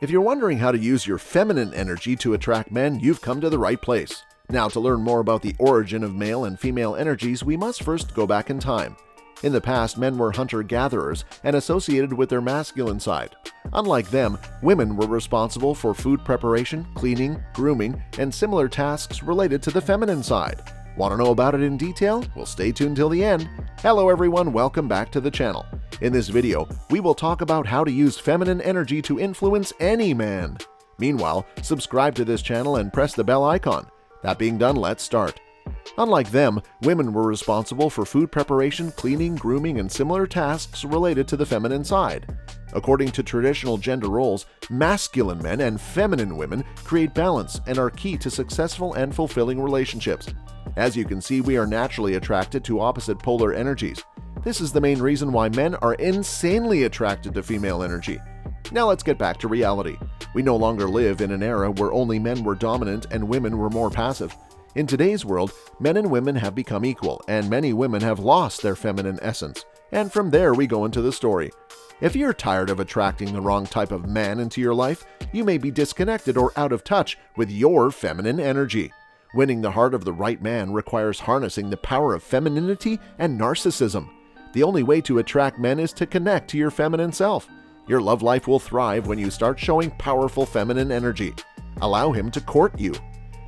If you're wondering how to use your feminine energy to attract men, you've come to the right place. Now, to learn more about the origin of male and female energies, we must first go back in time. In the past, men were hunter-gatherers and associated with their masculine side. Unlike them, women were responsible for food preparation, cleaning, grooming, and similar tasks related to the feminine side. Want to know about it in detail? Well, stay tuned till the end. Hello everyone, welcome back to the channel. In this video, we will talk about how to use feminine energy to influence any man. Meanwhile, subscribe to this channel and press the bell icon. That being done, let's start. Unlike them, women were responsible for food preparation, cleaning, grooming, and similar tasks related to the feminine side. According to traditional gender roles, masculine men and feminine women create balance and are key to successful and fulfilling relationships. As you can see, we are naturally attracted to opposite polar energies. This is the main reason why men are insanely attracted to female energy. Now let's get back to reality. We no longer live in an era where only men were dominant and women were more passive. In today's world, men and women have become equal, and many women have lost their feminine essence. And from there we go into the story. If you're tired of attracting the wrong type of man into your life, you may be disconnected or out of touch with your feminine energy. Winning the heart of the right man requires harnessing the power of femininity and narcissism. The only way to attract men is to connect to your feminine self. Your love life will thrive when you start showing powerful feminine energy. Allow him to court you.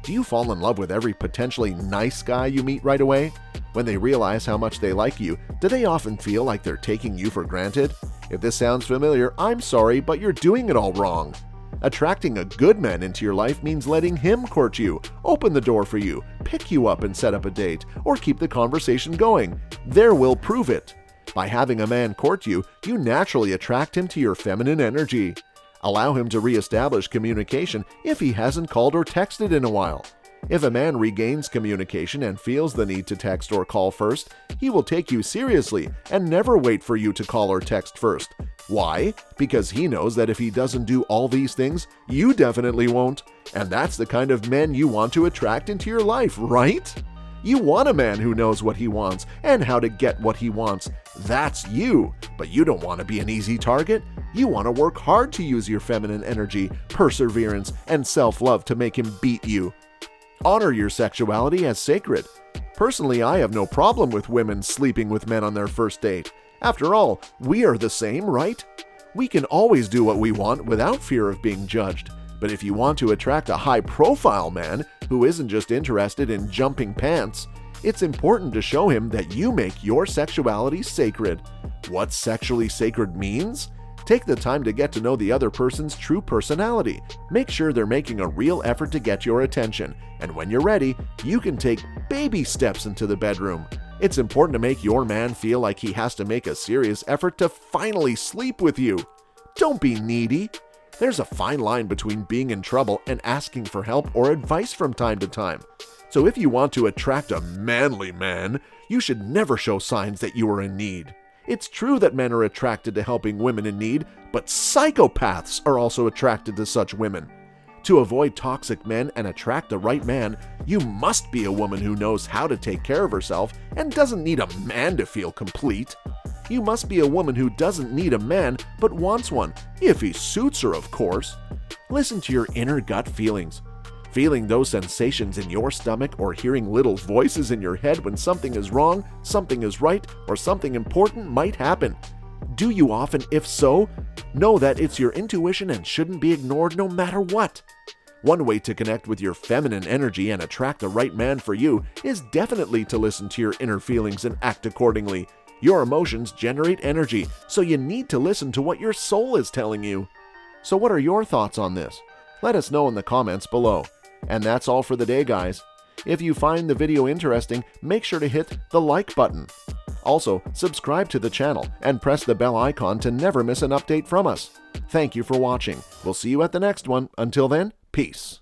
Do you fall in love with every potentially nice guy you meet right away? When they realize how much they like you, do they often feel like they're taking you for granted? If this sounds familiar, I'm sorry, but you're doing it all wrong. Attracting a good man into your life means letting him court you, open the door for you, pick you up and set up a date, or keep the conversation going. There will prove it. By having a man court you, you naturally attract him to your feminine energy. Allow him to reestablish communication if he hasn't called or texted in a while. If a man regains communication and feels the need to text or call first, he will take you seriously and never wait for you to call or text first. Why? Because he knows that if he doesn't do all these things, you definitely won't. And that's the kind of men you want to attract into your life, right? You want a man who knows what he wants and how to get what he wants. That's you. But you don't want to be an easy target. You want to work hard to use your feminine energy, perseverance, and self-love to make him beat you. Honor your sexuality as sacred. Personally, I have no problem with women sleeping with men on their first date. After all, we are the same, right? We can always do what we want without fear of being judged. But if you want to attract a high-profile man who isn't just interested in jumping pants, it's important to show him that you make your sexuality sacred. What sexually sacred means? Take the time to get to know the other person's true personality. Make sure they're making a real effort to get your attention. And when you're ready, you can take baby steps into the bedroom. It's important to make your man feel like he has to make a serious effort to finally sleep with you. Don't be needy. There's a fine line between being in trouble and asking for help or advice from time to time. So if you want to attract a manly man, you should never show signs that you are in need. It's true that men are attracted to helping women in need, but psychopaths are also attracted to such women. To avoid toxic men and attract the right man, you must be a woman who knows how to take care of herself and doesn't need a man to feel complete. You must be a woman who doesn't need a man but wants one, if he suits her, of course. Listen to your inner gut feelings. Feeling those sensations in your stomach or hearing little voices in your head when something is wrong, something is right, or something important might happen. Do you often? If so, know that it's your intuition and shouldn't be ignored no matter what. One way to connect with your feminine energy and attract the right man for you is definitely to listen to your inner feelings and act accordingly. Your emotions generate energy, so you need to listen to what your soul is telling you. So what are your thoughts on this? Let us know in the comments below. And that's all for the day, guys. If you find the video interesting, make sure to hit the like button. Also, subscribe to the channel and press the bell icon to never miss an update from us. Thank you for watching. We'll see you at the next one. Until then, peace.